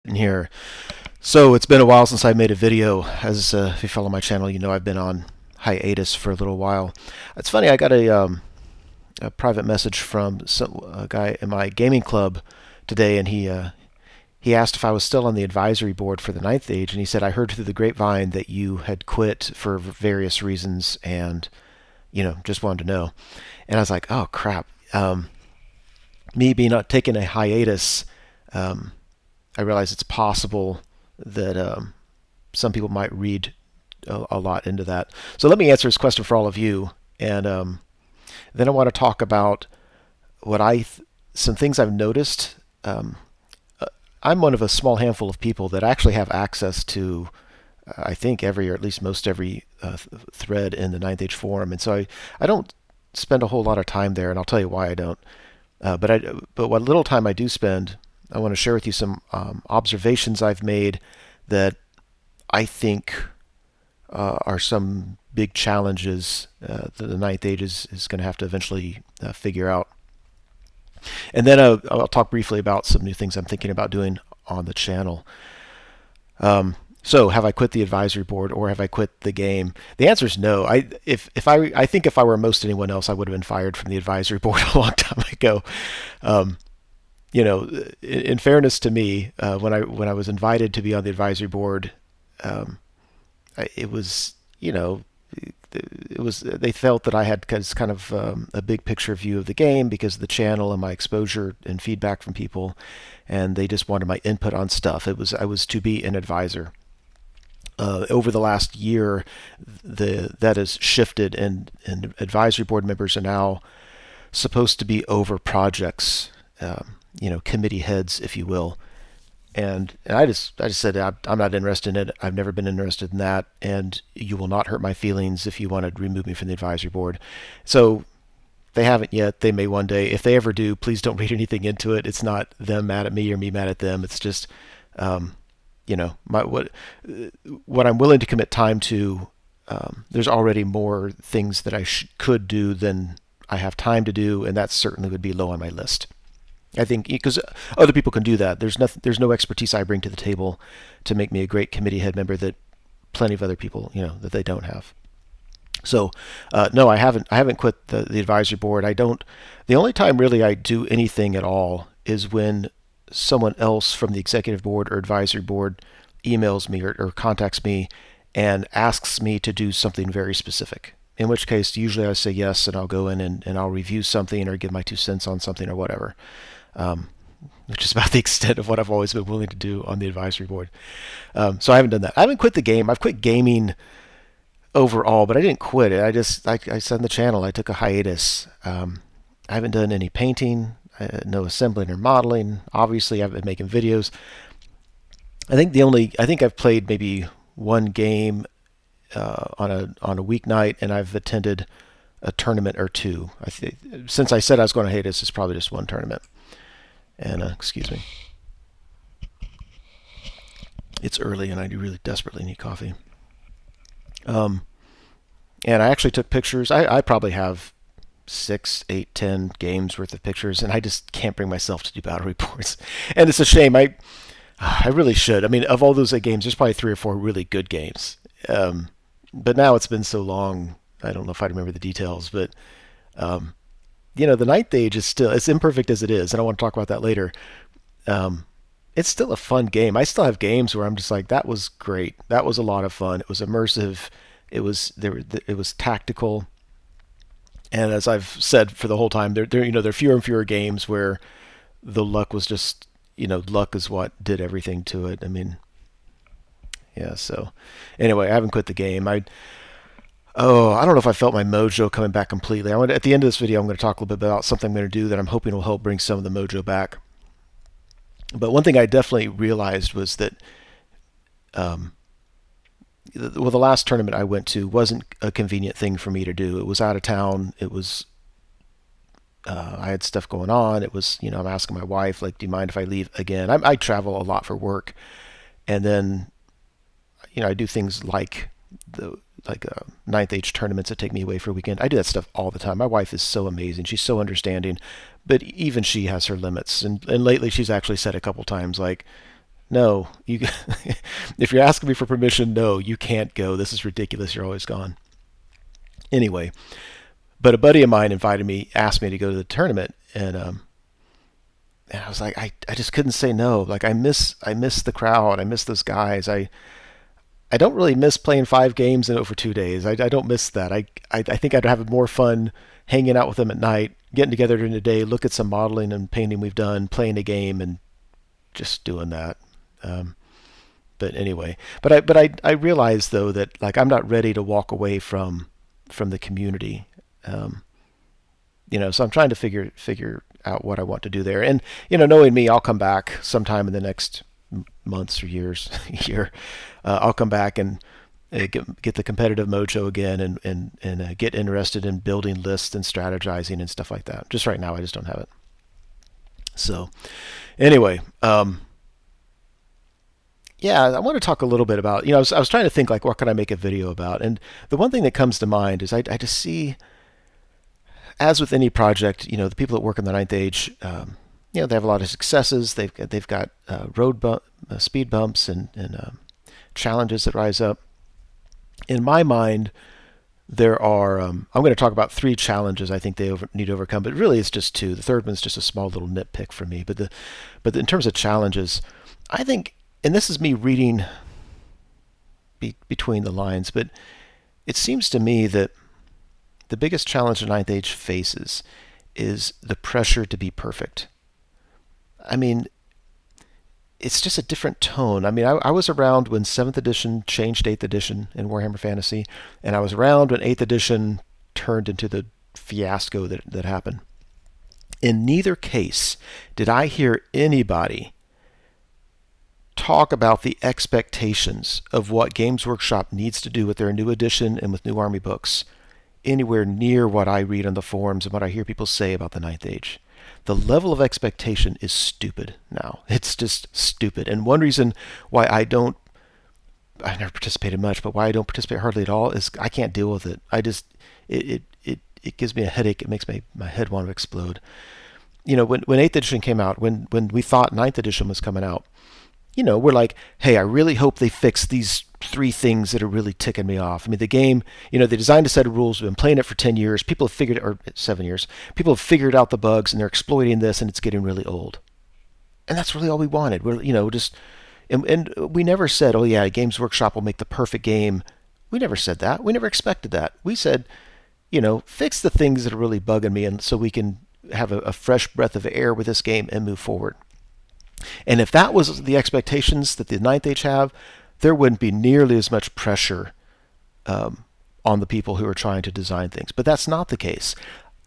In here. So it's been a while since I made a video. As if you follow my channel, you know I've been on hiatus for a little while. It's funny, I got a private message from a guy in my gaming club today, and he asked if I was still on the advisory board for the Ninth Age, and he said, I heard through the grapevine that you had quit for various reasons, and just wanted to know. And I was like, oh crap. Me being not taking a hiatus, I realize it's possible that some people might read a lot into that. So let me answer this question for all of you, and then I want to talk about some things I've noticed. I'm one of a small handful of people that actually have access to, I think, every or at least most every thread in the Ninth Age forum, and so I don't spend a whole lot of time there, and I'll tell you why I don't. But what little time I do spend, I want to share with you some observations I've made that I think are some big challenges that the Ninth Age is going to have to eventually figure out. And then I'll talk briefly about some new things I'm thinking about doing on the channel. So, have I quit the advisory board or have I quit the game? The answer is no. I think if I were most anyone else, I would have been fired from the advisory board a long time ago. In fairness to me, when I was invited to be on the advisory board, it was they felt that I had kind of a big picture view of the game because of the channel and my exposure and feedback from people, and they just wanted my input on stuff. I was to be an advisor. Over the last year, that has shifted, and advisory board members are now supposed to be over projects, committee heads, if you will. And I just said I'm not interested in it. I've never been interested in that, and you will not hurt my feelings if you want to remove me from the advisory board. So they haven't yet. They may one day. If they ever do, please don't read anything into it. It's not them mad at me or me mad at them. It's just, what I'm willing to commit time to. There's already more things that I could do than I have time to do, and that certainly would be low on my list. I think because other people can do that. There's no expertise I bring to the table to make me a great committee head member that plenty of other people, that they don't have. So, no, I haven't quit the advisory board. I don't. The only time really I do anything at all is when someone else from the executive board or advisory board emails me or contacts me and asks me to do something very specific. In which case, usually I say yes, and I'll go in and I'll review something or give my 2 cents on something or whatever. Which is about the extent of what I've always been willing to do on the advisory board. So I haven't done that. I haven't quit the game. I've quit gaming overall, but I didn't quit it. I said on the channel, I took a hiatus. I haven't done any painting, no assembling or modeling. Obviously, I've been making videos. I think I've played maybe one game on a weeknight, and I've attended a tournament or two. Since I said I was going to hiatus, it's probably just one tournament. And excuse me, it's early and I do really desperately need coffee. And I actually took pictures. I probably have 6, 8, 10 games worth of pictures, and I just can't bring myself to do battle reports. And it's a shame. I really should. I mean, of all those games, there's probably 3 or 4 really good games. But now it's been so long, I don't know if I remember the details, but the Ninth Age is still, as imperfect as it is, and I want to talk about that later. It's still a fun game. I still have games where I'm just like, that was great. That was a lot of fun. It was immersive. It was tactical. And as I've said for the whole time, there are fewer and fewer games where the luck was just, luck is what did everything to it. I mean, yeah. So anyway, I haven't quit the game. I don't know if I felt my mojo coming back completely. At the end of this video, I'm going to talk a little bit about something I'm going to do that I'm hoping will help bring some of the mojo back. But one thing I definitely realized was that, the last tournament I went to wasn't a convenient thing for me to do. It was out of town. It was, I had stuff going on. It was, I'm asking my wife, like, do you mind if I leave again? I travel a lot for work, and then, I do things like Ninth Age tournaments that take me away for a weekend. I do that stuff all the time. My wife is so amazing. She's so understanding, but even she has her limits. And lately she's actually said a couple times, like, No, you. If you're asking me for permission, no, you can't go. This is ridiculous. You're always gone. Anyway, but a buddy of mine invited me, asked me to go to the tournament, and I was like, I just couldn't say no. Like I miss the crowd. I miss those guys. I don't really miss playing 5 games in over 2 days. I don't miss that. I think I'd have more fun hanging out with them at night, getting together during the day, look at some modeling and painting we've done, playing a game, and just doing that. Um, but anyway, but I realize though that like I'm not ready to walk away from the community. Um, so I'm trying to figure out what I want to do there. And knowing me, I'll come back sometime in the next months or years. year. I'll come back and get the competitive mojo again, and get interested in building lists and strategizing and stuff like that. Just right now, I just don't have it. So, anyway, yeah, I want to talk a little bit about. I was trying to think like what could I make a video about, and the one thing that comes to mind is I just see, as with any project, the people that work in the ninth age, they have a lot of successes. They've got speed bumps and challenges that rise up. In my mind, there are. I'm going to talk about 3 challenges I think they need to overcome, but really it's just 2. The third one's just a small little nitpick for me. But in terms of challenges, I think, and this is me reading between the lines, but it seems to me that the biggest challenge the ninth age faces is the pressure to be perfect. I mean, it's just a different tone. I mean, I was around when 7th edition changed 8th edition in Warhammer Fantasy, and I was around when 8th edition turned into the fiasco that happened. In neither case did I hear anybody talk about the expectations of what Games Workshop needs to do with their new edition and with new army books anywhere near what I read on the forums and what I hear people say about the ninth age. The level of expectation is stupid now. It's just stupid. And one reason why I never participated much, but why I don't participate hardly at all is I can't deal with it. It gives me a headache. It makes my head want to explode. When 8th edition came out, when we thought 9th edition was coming out, we're like, hey, I really hope they fix these 3 things that are really ticking me off. I mean, the game, they designed a set of rules. We've been playing it for 10 years. People have figured, or 7 years. People have figured out the bugs, and they're exploiting this, and it's getting really old. And that's really all we wanted. We're, and we never said, oh yeah, Games Workshop will make the perfect game. We never said that. We never expected that. We said, fix the things that are really bugging me, and so we can have a fresh breath of air with this game and move forward. And if that was the expectations that the ninth age have, there wouldn't be nearly as much pressure on the people who are trying to design things. But that's not the case.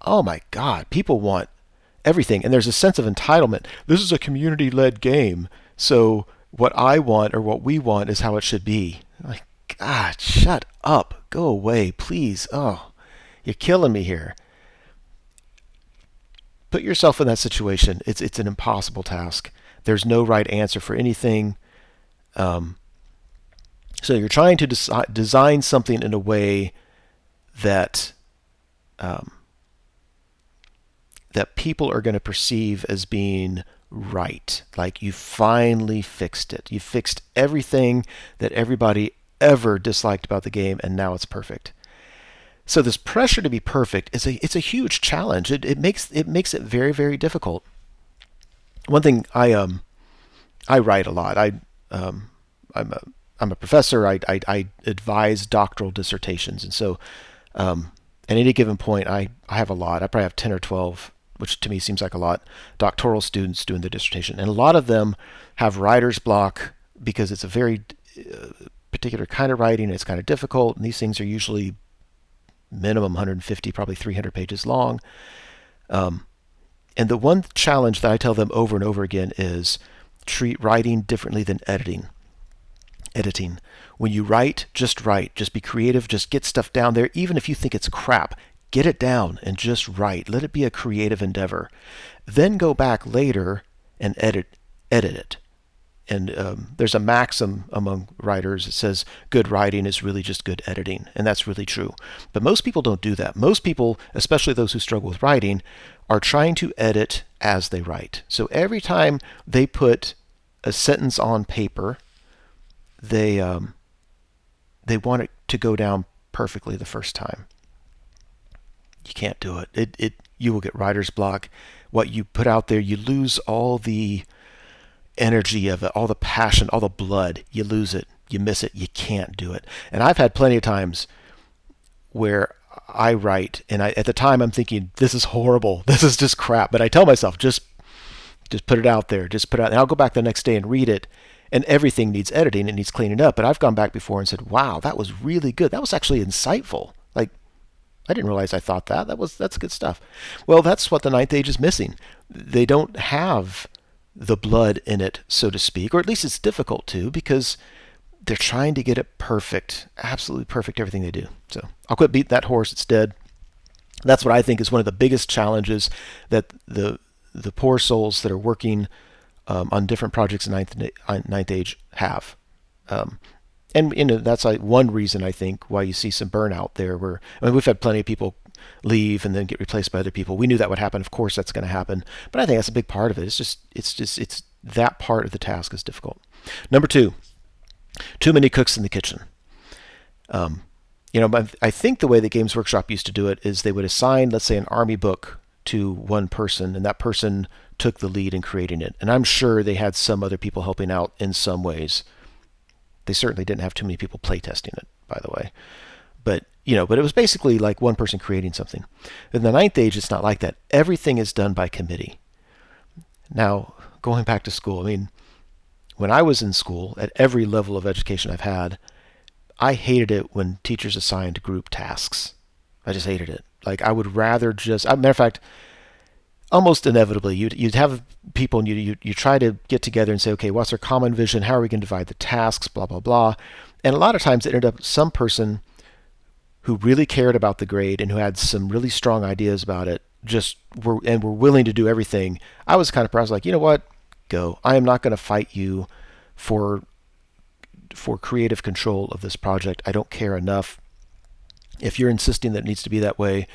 Oh my God, people want everything. And there's a sense of entitlement. This is a community-led game, so what I want or what we want is how it should be. Like, God, shut up. Go away, please. Oh, you're killing me here. Put yourself in that situation. It's an impossible task. There's no right answer for anything. So you're trying to design something in a way that that people are going to perceive as being right. Like you finally fixed it. You fixed everything that everybody ever disliked about the game, and now it's perfect. So this pressure to be perfect it's a huge challenge. It makes it very, very difficult. One thing I write a lot. I'm a professor. I advise doctoral dissertations, and so at any given point, I have a lot. I probably have 10 or 12, which to me seems like a lot, doctoral students doing the dissertation, and a lot of them have writer's block because it's a very particular kind of writing. It's kind of difficult, and these things are usually minimum 150, probably 300 pages long. And the one challenge that I tell them over and over again is treat writing differently than editing. When you write, just write. Just be creative. Just get stuff down there. Even if you think it's crap, get it down and just write. Let it be a creative endeavor. Then go back later and edit it. And there's a maxim among writers that says good writing is really just good editing, and that's really true. But most people don't do that. Most people, especially those who struggle with writing, are trying to edit as they write. So every time they put a sentence on paper, they want it to go down perfectly the first time. You can't do it. You will get writer's block. What you put out there, you lose all the energy of it, all the passion, all the blood. You lose it. You miss it. You can't do it. And I've had plenty of times where I write, and at the time I'm thinking, this is horrible. This is just crap. But I tell myself, just put it out there. Just put it out. And I'll go back the next day and read it, and everything needs editing. It needs cleaning up. But I've gone back before and said, wow, that was really good. That was actually insightful. Like, I didn't realize I thought that. That's good stuff. Well, that's what the ninth age is missing. They don't have the blood in it, so to speak, or at least it's difficult to, because they're trying to get it perfect, absolutely perfect, everything they do. So I'll quit beating that horse. It's dead. That's what I think is one of the biggest challenges that the poor souls that are working on different projects in ninth age have. And that's one reason I think why you see some burnout there. Where we've had plenty of people leave and then get replaced by other people. We knew that would happen. Of course, that's going to happen. But I think that's a big part of it. It's that part of the task is difficult. Number two, too many cooks in the kitchen. I think the way that Games Workshop used to do it is they would assign, let's say, an army book to one person, and that person took the lead in creating it. And I'm sure they had some other people helping out in some ways. They certainly didn't have too many people playtesting it, by the way. But it was basically like one person creating something. In the ninth age, it's not like that. Everything is done by committee. Now, going back to school, when I was in school, at every level of education I've had, I hated it when teachers assigned group tasks. I just hated it. Like, I would rather matter of fact, almost inevitably, you'd have people and you try to get together and say, okay, what's our common vision? How are we going to divide the tasks? Blah, blah, blah. And a lot of times it ended up some person who really cared about the grade and who had some really strong ideas about it were willing to do everything. I was kind of proud. I was like, you know what? Go. I am not going to fight you for creative control of this project. I don't care enough. If you're insisting that it needs to be that way,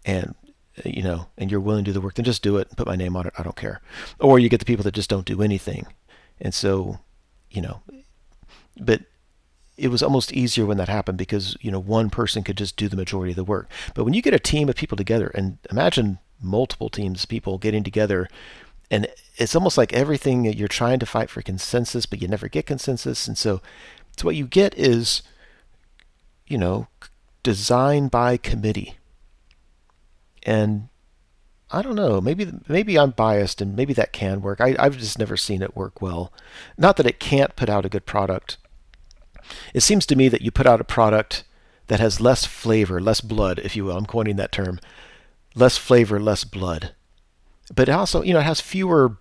and you're willing to do the work, then just do it and put my name on it. I don't care. Or you get the people that just don't do anything. And so, but it was almost easier when that happened because, one person could just do the majority of the work. But when you get a team of people together, and imagine multiple teams of people getting together, and it's almost like everything you're trying to fight for consensus, but you never get consensus. And so what you get is, design by committee. And I don't know, maybe I'm biased and maybe that can work. I've just never seen it work well. Not that it can't put out a good product. It seems to me that you put out a product that has less flavor, less blood, if you will. I'm coining that term. Less flavor, less blood. But it also, it has fewer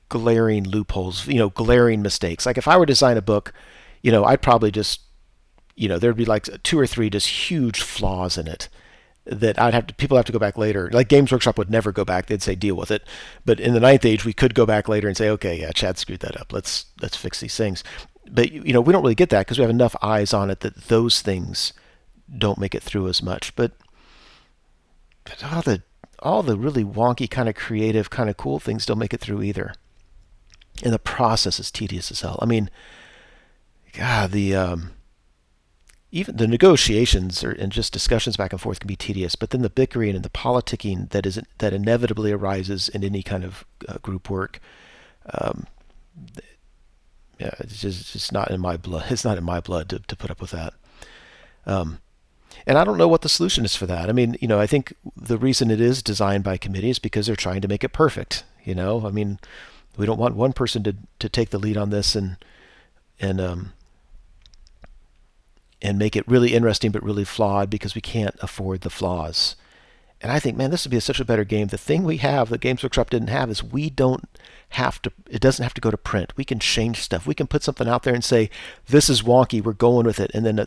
glaring loopholes, glaring mistakes. Like if I were to design a book, I'd probably just, there'd be like 2 or 3 just huge flaws in it that people have to go back later. Like Games Workshop would never go back. They'd say deal with it. But in the ninth age, we could go back later and say, okay, yeah, Chad screwed that up. Let's fix these things. But we don't really get that because we have enough eyes on it that those things don't make it through as much. But all the really wonky kind of creative, kind of cool things don't make it through either. And the process is tedious as hell. God, even the negotiations and just discussions back and forth can be tedious, but then the bickering and the politicking that inevitably arises in any kind of group work, it's just not in my blood. It's not in my blood to put up with that. And I don't know what the solution is for that. I think the reason it is designed by committee is because they're trying to make it perfect. We don't want one person to take the lead on this and make it really interesting but really flawed because we can't afford the flaws. And I think, man, this would be such a better game. The thing we have that Games Workshop didn't have is it doesn't have to go to print. We can change stuff. We can put something out there and say, this is wonky, we're going with it. And then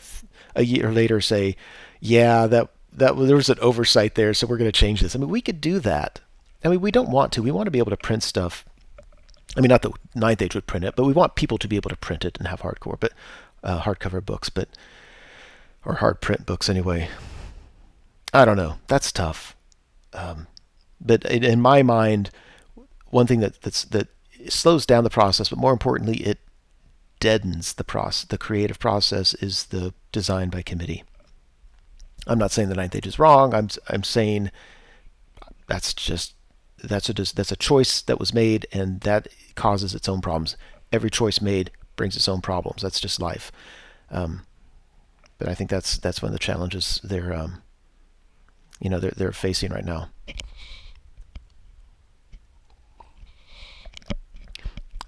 a year later say, yeah, that there was an oversight there, so we're going to change this. We could do that. We don't want to. We want to be able to print stuff. Not that ninth age would print it, but we want people to be able to print it and have hardcover books, or hard print books anyway. I don't know. That's tough. But in my mind, one thing that slows down the process, but more importantly, it deadens the process. The creative process is the design by committee. I'm not saying the ninth age is wrong. I'm saying that's just that's a choice that was made, and that causes its own problems. Every choice made brings its own problems. That's just life. Um, but I think that's one of the challenges they're facing right now.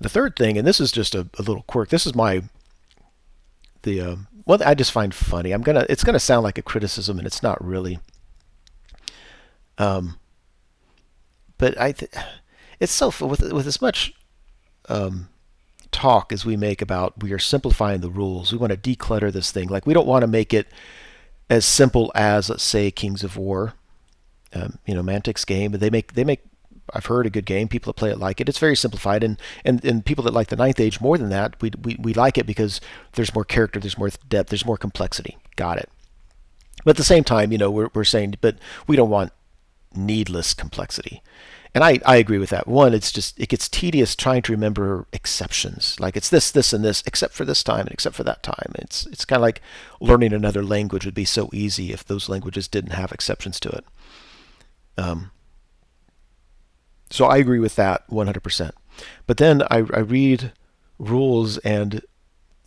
The third thing, and this is just a little quirk. This is the one that I just find funny. It's gonna sound like a criticism, and it's not really. Um, but it's so with as much talk as we make about we are simplifying the rules. We want to declutter this thing. Like we don't want to make it as simple as, let's say, Kings of War. Mantic's game. They make. I've heard a good game. People that play it like it. It's very simplified, and people that like the Ninth Age more than that, we like it because there's more character, there's more depth, there's more complexity. Got it. But at the same time, we're saying, but we don't want needless complexity. And I agree with that. One, it gets tedious trying to remember exceptions. Like it's this, and this, except for this time and except for that time. It's kind of like learning another language would be so easy if those languages didn't have exceptions to it. So I agree with that 100%. But then I read rules, and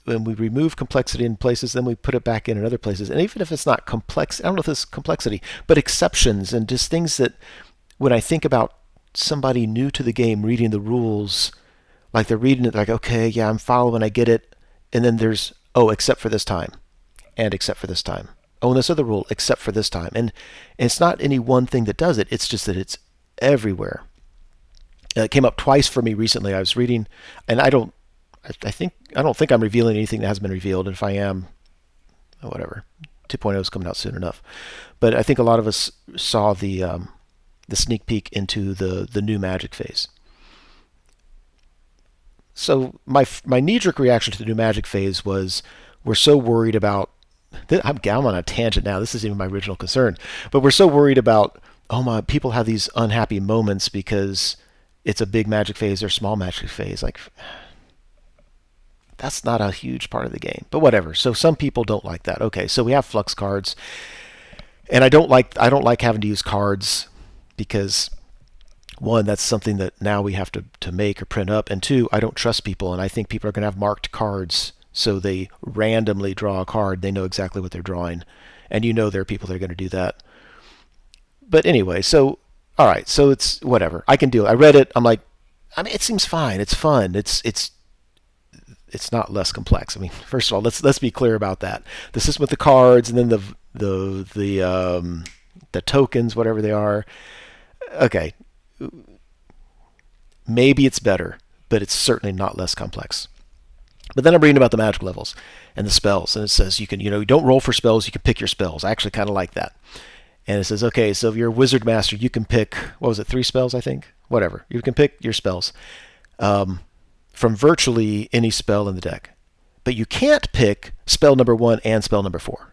when we remove complexity in places, then we put it back in other places. And even if it's not complex, I don't know if it's complexity, but exceptions and just things that when I think about somebody new to the game reading the rules, like they're reading it like, okay, yeah, I'm following, I get it. And then there's, oh, except for this time, and except for this time. Oh, and this other rule, except for this time. And it's not any one thing that does it. It's just that it's everywhere. It came up twice for me recently. I was reading, and I don't think I'm revealing anything that hasn't been revealed. And if I am, whatever. 2.0 is coming out soon enough. But I think a lot of us saw the sneak peek into the new Magic phase. So my knee-jerk reaction to the new Magic phase was we're so worried about. I'm on a tangent now. This isn't even my original concern, but we're so worried about. Oh my! People have these unhappy moments because it's a big Magic phase or small Magic phase. Like, that's not a huge part of the game. But whatever. So some people don't like that. Okay, so we have flux cards, and I don't like having to use cards because one, that's something that now we have to make or print up, and two, I don't trust people, and I think people are going to have marked cards, so they randomly draw a card. They know exactly what they're drawing, and there are people that are going to do that. But anyway, so all right, so it's whatever. I can do it. I read it. I'm like, it seems fine. It's fun. It's not less complex. I mean, first of all, let's be clear about that. The system with the cards, and then the tokens, whatever they are. Okay, maybe it's better, but it's certainly not less complex. But then I'm reading about the magic levels and the spells, and it says you can, you don't roll for spells. You can pick your spells. I actually kind of like that. And it says, okay, so if you're a wizard master, you can pick, what was it, 3 spells, I think? Whatever. You can pick your spells from virtually any spell in the deck. But you can't pick spell number 1 and spell number 4.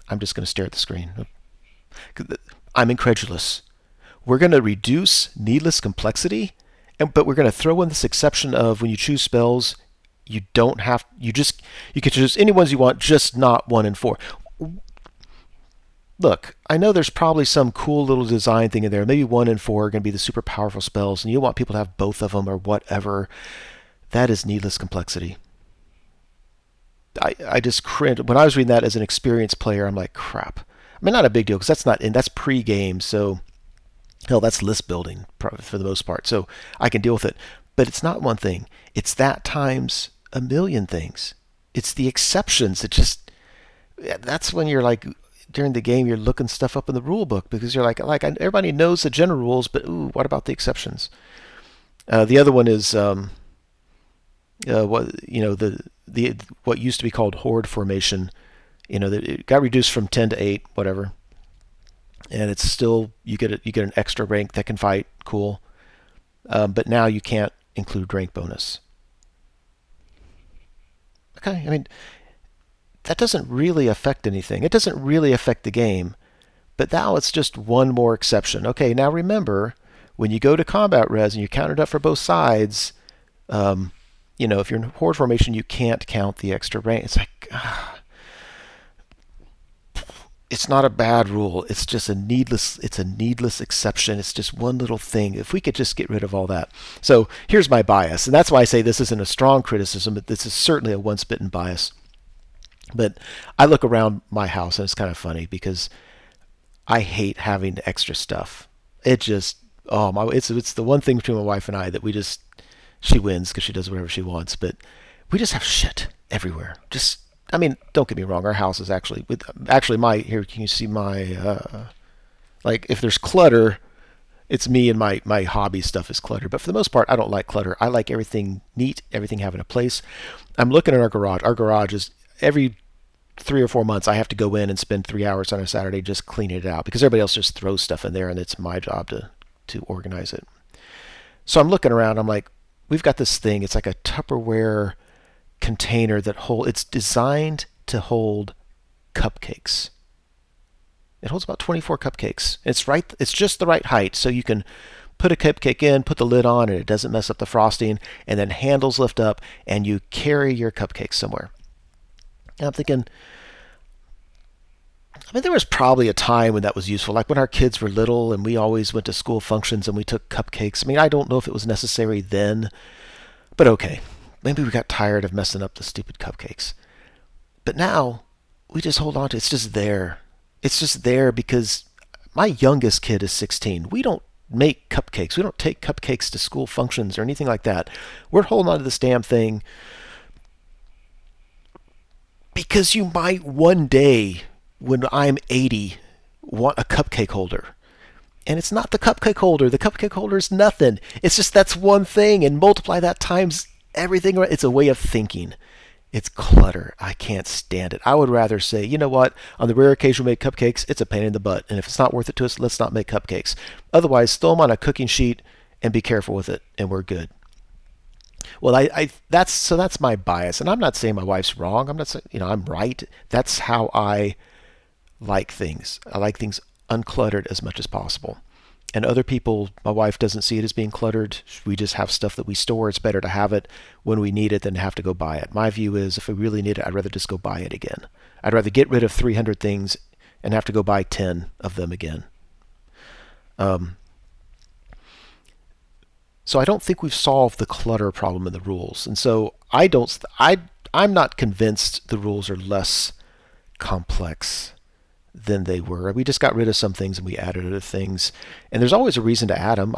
I'm just going to stare at the screen. I'm incredulous. We're going to reduce needless complexity, but we're going to throw in this exception of when you choose spells, you can choose any ones you want, just not 1 and 4. Look, I know there's probably some cool little design thing in there. Maybe 1 and 4 are going to be the super powerful spells, and you want people to have both of them or whatever. That is needless complexity. I just cringe. When I was reading that as an experienced player, I'm like, crap. I mean, not a big deal, because that's pre-game, so hell, that's list building for the most part, so I can deal with it. But it's not one thing. It's that times a million things. It's the exceptions that's when you're like, during the game, you're looking stuff up in the rule book because you're like everybody knows the general rules, but ooh, what about the exceptions? The other one is what used to be called horde formation. That it got reduced from 10 to 8, whatever, and it's still you get an extra rank that can fight. Cool, but now you can't include rank bonus. Okay, I mean, that doesn't really affect anything. It doesn't really affect the game, But now it's just one more exception. Okay, now remember, when you go to combat res and you count it up for both sides, um, if you're in horde formation, you can't count the extra range. It's like, it's not a bad rule. It's just it's a needless exception. It's just one little thing. If we could just get rid of all that. So here's my bias, and that's why I say this isn't a strong criticism, but this is certainly a once bitten bias. But I look around my house and it's kind of funny because I hate having extra stuff. It just, it's the one thing between my wife and I that she wins because she does whatever she wants, but we just have shit everywhere. Just, I mean, don't get me wrong, our house is actually here, can you see my, like if there's clutter, it's me, and my hobby stuff is clutter. But for the most part, I don't like clutter. I like everything neat, everything having a place. I'm looking at our garage. Our garage is every 3 or 4 months, I have to go in and spend 3 hours on a Saturday just cleaning it out because everybody else just throws stuff in there, and it's my job to organize it. So I'm looking around. I'm like, we've got this thing. It's like a Tupperware container it's designed to hold cupcakes. It holds about 24 cupcakes. It's just the right height, so you can put a cupcake in, put the lid on, and it doesn't mess up the frosting, and then handles lift up, and you carry your cupcakes somewhere. And I'm thinking, I mean, there was probably a time when that was useful, like when our kids were little and we always went to school functions and we took cupcakes. I mean, I don't know if it was necessary then, but okay. Maybe we got tired of messing up the stupid cupcakes. But now, we just hold on to it. It's just there. It's just there because my youngest kid is 16. We don't make cupcakes. We don't take cupcakes to school functions or anything like that. We're holding on to this damn thing because you might one day, when I'm 80, want a cupcake holder. And it's not the cupcake holder. The cupcake holder is nothing. It's just that's one thing, and multiply that times everything. It's a way of thinking. It's clutter. I can't stand it. I would rather say, you know what, on the rare occasion we make cupcakes, it's a pain in the butt. And if it's not worth it to us, let's not make cupcakes. Otherwise, throw them on a cooking sheet and be careful with it, and we're good. Well, that's my bias, and I'm not saying my wife's wrong. I'm not saying I'm right. That's how I like things. I like things uncluttered as much as possible. And other people, my wife doesn't see it as being cluttered. We just have stuff that we store. It's better to have it when we need it than have to go buy it. My view is if we really need it, I'd rather just go buy it again. I'd rather get rid of 300 things and have to go buy 10 of them again. So I don't think we've solved the clutter problem in the rules. And so I'm not convinced the rules are less complex than they were. We just got rid of some things and we added other things. And there's always a reason to add them.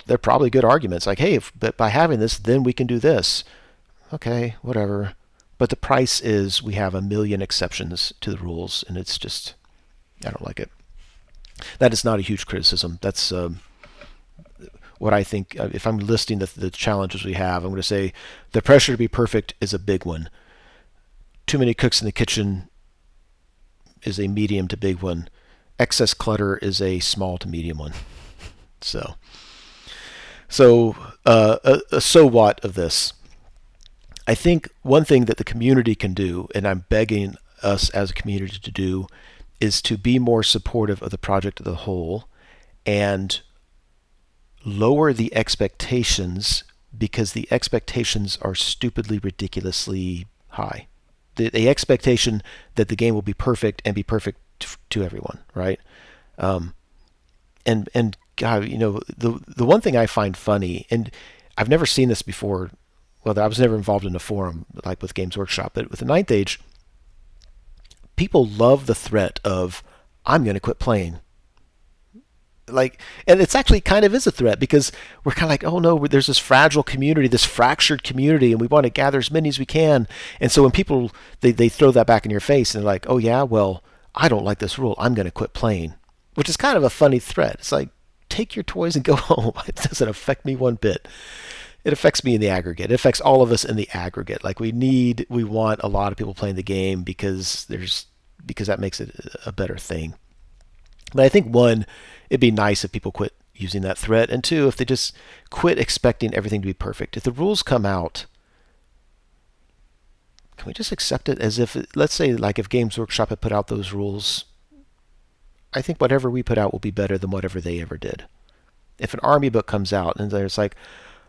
They're probably good arguments. Like, hey, but by having this, then we can do this. Okay, whatever. But the price is we have a million exceptions to the rules, and it's just, I don't like it. That is not a huge criticism. That's what I think. If I'm listing the challenges we have, I'm going to say the pressure to be perfect is a big one. Too many cooks in the kitchen is a medium to big one. Excess clutter is a small to medium one. So what of this? I think one thing that the community can do, and I'm begging us as a community to do, is to be more supportive of the project as a whole and lower the expectations, because the expectations are stupidly, ridiculously high. The expectation that the game will be perfect and be perfect to everyone, right? And God, the one thing I find funny, and I've never seen this before. Well, I was never involved in a forum like with Games Workshop, but with the Ninth Age, people love the threat of I'm going to quit playing. And it's actually kind of is a threat, because we're kind of like, oh no, there's this fragile community, this fractured community, and we want to gather as many as we can. And so when people, they throw that back in your face and they're like, oh yeah, well, I don't like this rule, I'm going to quit playing, which is kind of a funny threat. It's like, take your toys and go home. It doesn't affect me one bit. It affects me in the aggregate. It affects all of us in the aggregate. Like we want a lot of people playing the game because that makes it a better thing. But I think one, it'd be nice if people quit using that threat, and two, if they just quit expecting everything to be perfect. If the rules come out, can we just accept it as if, let's say, like if Games Workshop had put out those rules I think whatever we put out will be better than whatever they ever did. If an army book comes out and there's like,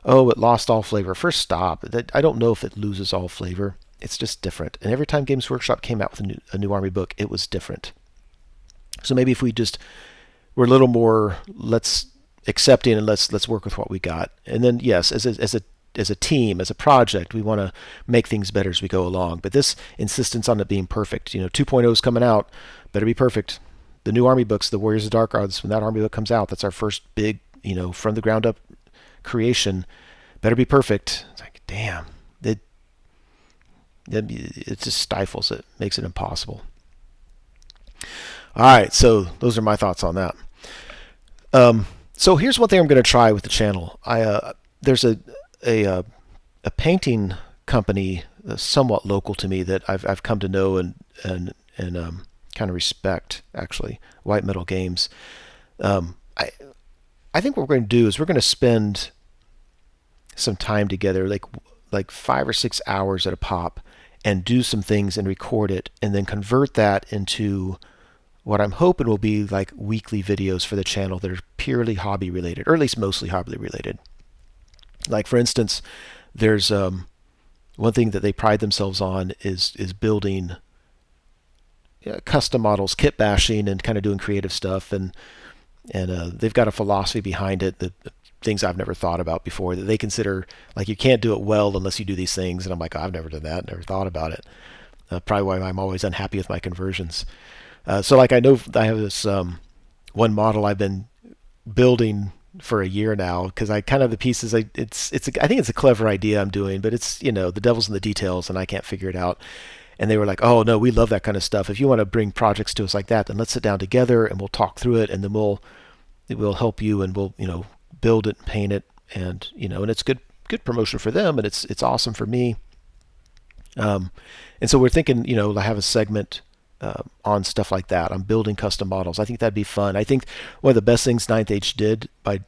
oh, it lost all flavor. First, stop. I don't know if it loses all flavor. It's just different. And every time Games Workshop came out with a new army book, it was different. So maybe if we just were a little more let's accepting and let's work with what we got. And then yes, as a team, as a project, we want to make things better as we go along. But this insistence on it being perfect, 2.0 is coming out, better be perfect. The new army books, the Warriors of Dark Gods, when that army book comes out, that's our first big, from the ground up creation. Better be perfect. It's like, damn, it just stifles it, makes it impossible. All right, so those are my thoughts on that. So here's one thing I'm going to try with the channel. There's a painting company somewhat local to me that I've come to know and kind of respect, actually, White Metal Games. I think what we're going to do is we're going to spend some time together, like 5 or 6 hours at a pop, and do some things and record it, and then convert that into what I'm hoping will be like weekly videos for the channel that are purely hobby related, or at least mostly hobby related. Like for instance, there's one thing that they pride themselves on is building custom models, kit bashing, and kind of doing creative stuff, and they've got a philosophy behind it that things I've never thought about before, that they consider like you can't do it well unless you do these things. And I'm like, oh, I've never done that, never thought about it. Probably why I'm always unhappy with my conversions. So like I know I have this one model I've been building for a year now, because I kind of the pieces I think it's a clever idea I'm doing, but it's the devil's in the details and I can't figure it out. And they were like, oh no, we love that kind of stuff. If you want to bring projects to us like that, then let's sit down together and we'll talk through it, and then we'll help you, and we'll build it and paint it, and and it's good promotion for them, and it's awesome for me. And so we're thinking, to have a segment on stuff like that, on building custom models. I think that'd be fun. I think one of the best things Ninth Age did by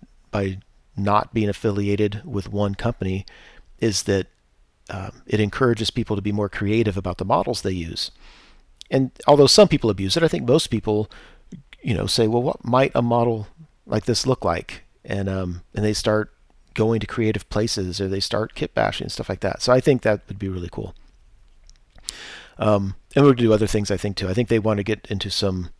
not being affiliated with one company is that it encourages people to be more creative about the models they use. And although some people abuse it, I think most people, say, well, what might a model like this look like? And they start going to creative places, or they start kit bashing and stuff like that. So I think that would be really cool. And we'll do other things, I think, too. I think they want to get into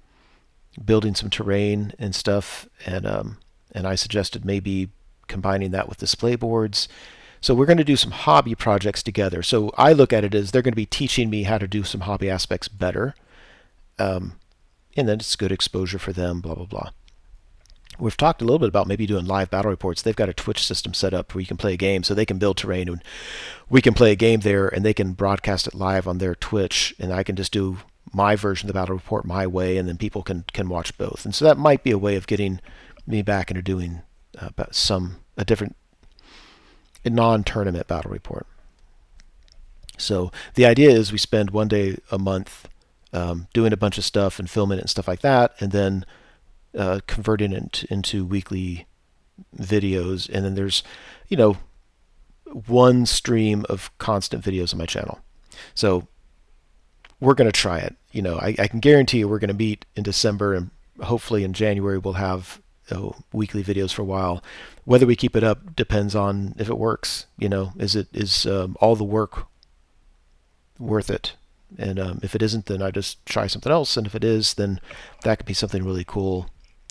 building some terrain and stuff, and I suggested maybe combining that with display boards. So we're going to do some hobby projects together. So I look at it as they're going to be teaching me how to do some hobby aspects better, and then it's good exposure for them, blah, blah, blah. We've talked a little bit about maybe doing live battle reports. They've got a Twitch system set up where you can play a game, so they can build terrain, and we can play a game there, and they can broadcast it live on their Twitch, and I can just do my version of the battle report my way, and then people can watch both. And so that might be a way of getting me back into doing a different non-tournament battle report. So the idea is we spend one day a month doing a bunch of stuff and filming it and stuff like that, and then converting it into weekly videos, and then there's one stream of constant videos on my channel. So we're going to try it. I can guarantee you we're going to meet in December, and hopefully in January we'll have weekly videos for a while. Whether we keep it up depends on if it works. Is all the work worth it? And if it isn't, then I just try something else, and if it is, then that could be something really cool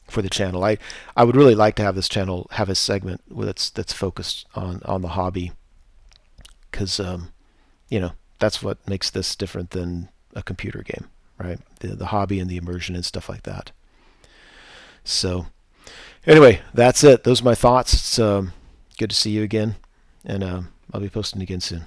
for the channel. I would really like to have this channel have a segment that's focused on the hobby, because that's what makes this different than a computer game, right? The hobby and the immersion and stuff like that. So anyway, that's it. Those are my thoughts. It's good to see you again, and I'll be posting again soon.